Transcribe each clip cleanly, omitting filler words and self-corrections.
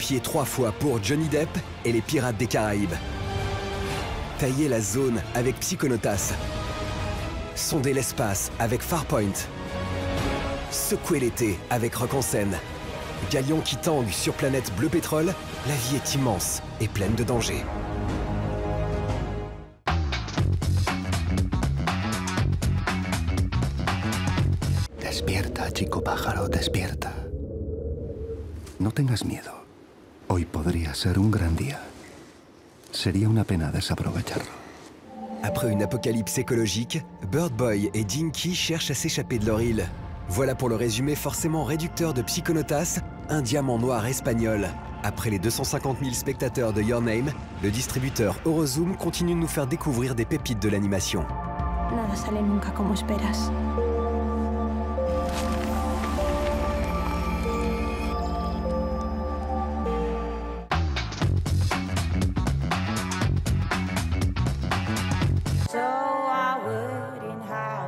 sacrifié 3 fois pour Johnny Depp et les Pirates des Caraïbes. Tailler la zone avec Psychonautas. Sonder l'espace avec Farpoint. Secouer l'été avec Rock en scène. Galion qui tangue sur planète bleu pétrole, la vie est immense et pleine de dangers. Despierta, chico pájaro, despierta. No tengas miedo. Hoy podría ser un gran día. Sería una pena desaprovecharlo. Après une apocalypse écologique, Bird Boy et Dinky cherchent à s'échapper de leur île. Voilà pour le résumé forcément réducteur de Psychonautas, un diamant noir espagnol. Après les 250 000 spectateurs de Your Name, le distributeur Eurozoom continue de nous faire découvrir des pépites de l'animation. Nada sale nunca como esperas.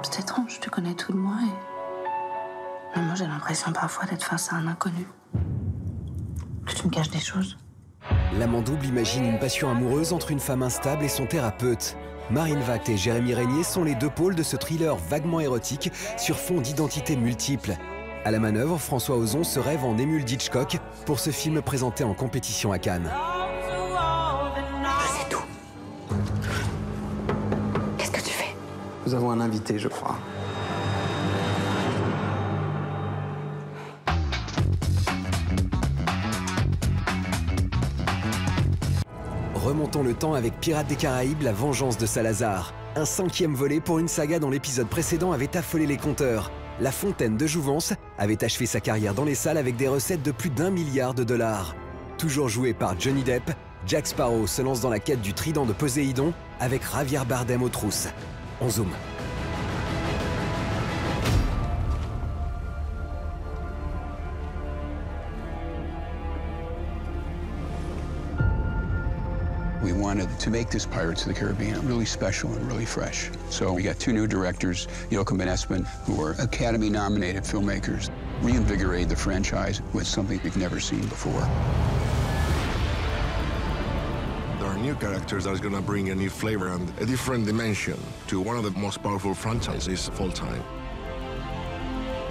C'est étrange, tu connais tout de moi et... Mais moi j'ai l'impression parfois d'être face à un inconnu. Que tu me caches des choses. L'amant double imagine une passion amoureuse entre une femme instable et son thérapeute. Marine Vact et Jérémy Régnier sont les deux pôles de ce thriller vaguement érotique sur fond d'identités multiples. À la manœuvre, François Ozon se rêve en Émile d'Hitchcock pour ce film présenté en compétition à Cannes. Je sais tout. Qu'est-ce que tu fais? Nous avons un invité, je crois. Remontons le temps avec Pirates des Caraïbes, la vengeance de Salazar. Un 5e volet pour une saga dont l'épisode précédent avait affolé les compteurs. La Fontaine de Jouvence avait achevé sa carrière dans les salles avec des recettes de plus d'1 milliard de dollars. Toujours joué par Johnny Depp, Jack Sparrow se lance dans la quête du trident de Poséidon avec Javier Bardem aux trousses. On zoome. We wanted to make this Pirates of the Caribbean really special and really fresh. So we got 2 new directors, Joachim and Espen, who are Academy-nominated filmmakers, reinvigorate the franchise with something we've never seen before. There are new characters that are going to bring a new flavor and a different dimension to one of the most powerful franchises of all time.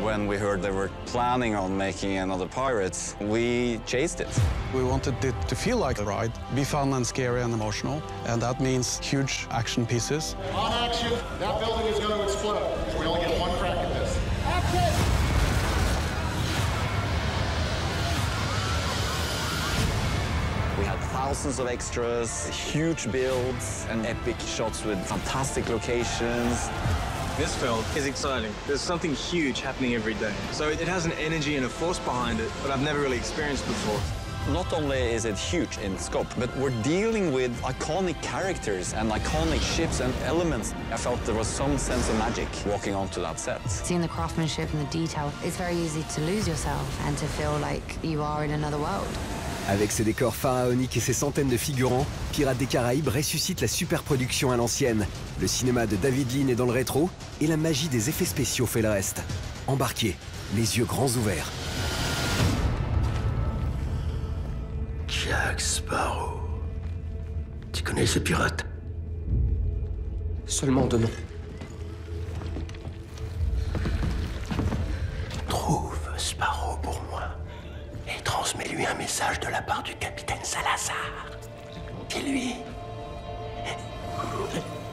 When we heard they were planning on making another Pirates, we chased it. We wanted it to feel like a ride, be fun and scary and emotional, and that means huge action pieces. On action, that building is going to explode. We only get one crack at this. Action! We had thousands of extras, huge builds, and epic shots with fantastic locations. This film is exciting. There's something huge happening every day. So it has an energy and a force behind it that I've never really experienced before. Not only is it huge in scope, but we're dealing with iconic characters and iconic ships and elements. I felt there was some sense of magic walking onto that set. Seeing the craftsmanship and the detail, it's very easy to lose yourself and to feel like you are in another world. Avec ses décors pharaoniques et ses centaines de figurants, Pirates des Caraïbes ressuscite la superproduction à l'ancienne. Le cinéma de David Lean est dans le rétro et la magie des effets spéciaux fait le reste. Embarquez, les yeux grands ouverts. Jack Sparrow. Tu connais ce pirate? Seulement de nom. Trouve Sparrow pour moi et transmets-lui un message de la part du capitaine Salazar. Dis-lui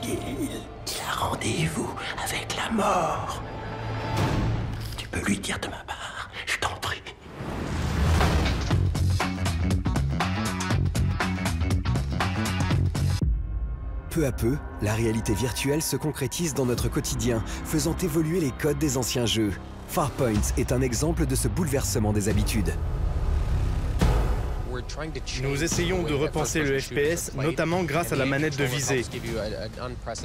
qu'il a rendez-vous avec la mort. Tu peux lui dire de ma part, je t'en prie. Peu à peu, la réalité virtuelle se concrétise dans notre quotidien, faisant évoluer les codes des anciens jeux. Farpoint est un exemple de ce bouleversement des habitudes. Nous essayons de repenser le FPS, notamment grâce à la manette de visée.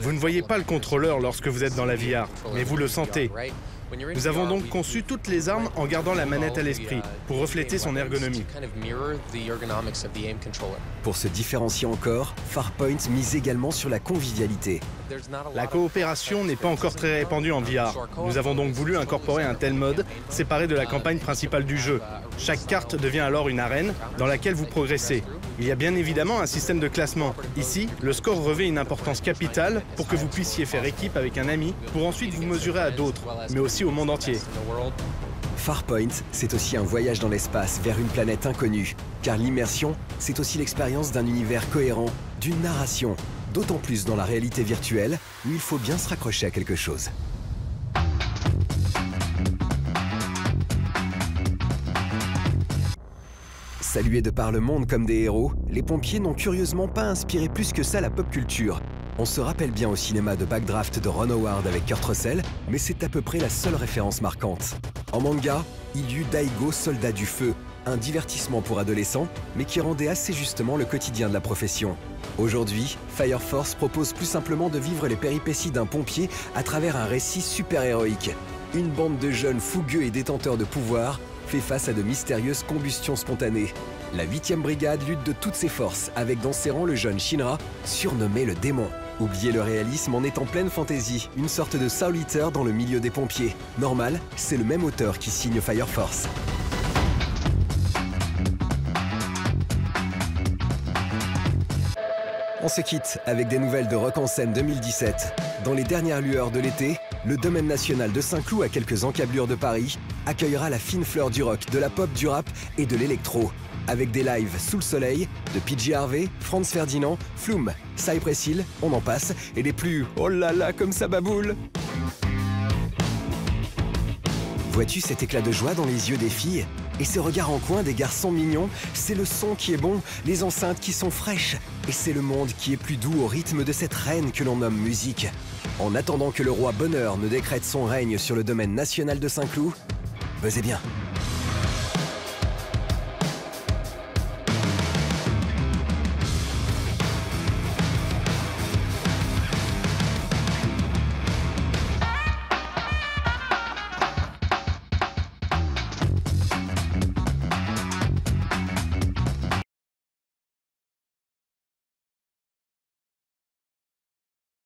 Vous ne voyez pas le contrôleur lorsque vous êtes dans la VR, mais vous le sentez. Nous avons donc conçu toutes les armes en gardant la manette à l'esprit. pour refléter son ergonomie. Pour se différencier encore, Farpoint mise également sur la convivialité. La coopération n'est pas encore très répandue en VR. Nous avons donc voulu incorporer un tel mode, séparé de la campagne principale du jeu. Chaque carte devient alors une arène dans laquelle vous progressez. Il y a bien évidemment un système de classement. Ici, le score revêt une importance capitale pour que vous puissiez faire équipe avec un ami pour ensuite vous mesurer à d'autres, mais aussi au monde entier. Farpoint, c'est aussi un voyage dans l'espace vers une planète inconnue. Car l'immersion, c'est aussi l'expérience d'un univers cohérent, d'une narration. D'autant plus dans la réalité virtuelle, où il faut bien se raccrocher à quelque chose. Salués de par le monde comme des héros, les pompiers n'ont curieusement pas inspiré plus que ça la pop culture. On se rappelle bien au cinéma de Backdraft de Ron Howard avec Kurt Russell, mais c'est à peu près la seule référence marquante. En manga, il y eut Daigo, soldat du feu, un divertissement pour adolescents, mais qui rendait assez justement le quotidien de la profession. Aujourd'hui, Fire Force propose plus simplement de vivre les péripéties d'un pompier à travers un récit super-héroïque. Une bande de jeunes fougueux et détenteurs de pouvoir fait face à de mystérieuses combustions spontanées. La 8e brigade lutte de toutes ses forces, avec dans ses rangs le jeune Shinra, surnommé le démon. Oubliez le réalisme, on est en pleine fantaisie, une sorte de Soul Eater dans le milieu des pompiers. Normal, c'est le même auteur qui signe Fire Force. On se quitte avec des nouvelles de Rock en scène 2017. Dans les dernières lueurs de l'été, le domaine national de Saint-Cloud, à quelques encablures de Paris, accueillera la fine fleur du rock, de la pop, du rap et de l'électro. Avec des lives sous le soleil de PJ Harvey, Franz Ferdinand, Flume, Cypress Hill, on en passe, et les plus oh là là comme ça baboule. Vois-tu cet éclat de joie dans les yeux des filles? Et ce regard en coin des garçons mignons? C'est le son qui est bon, les enceintes qui sont fraîches, et c'est le monde qui est plus doux au rythme de cette reine que l'on nomme musique. En attendant que le roi Bonheur ne décrète son règne sur le domaine national de Saint-Cloud, buzzez bien.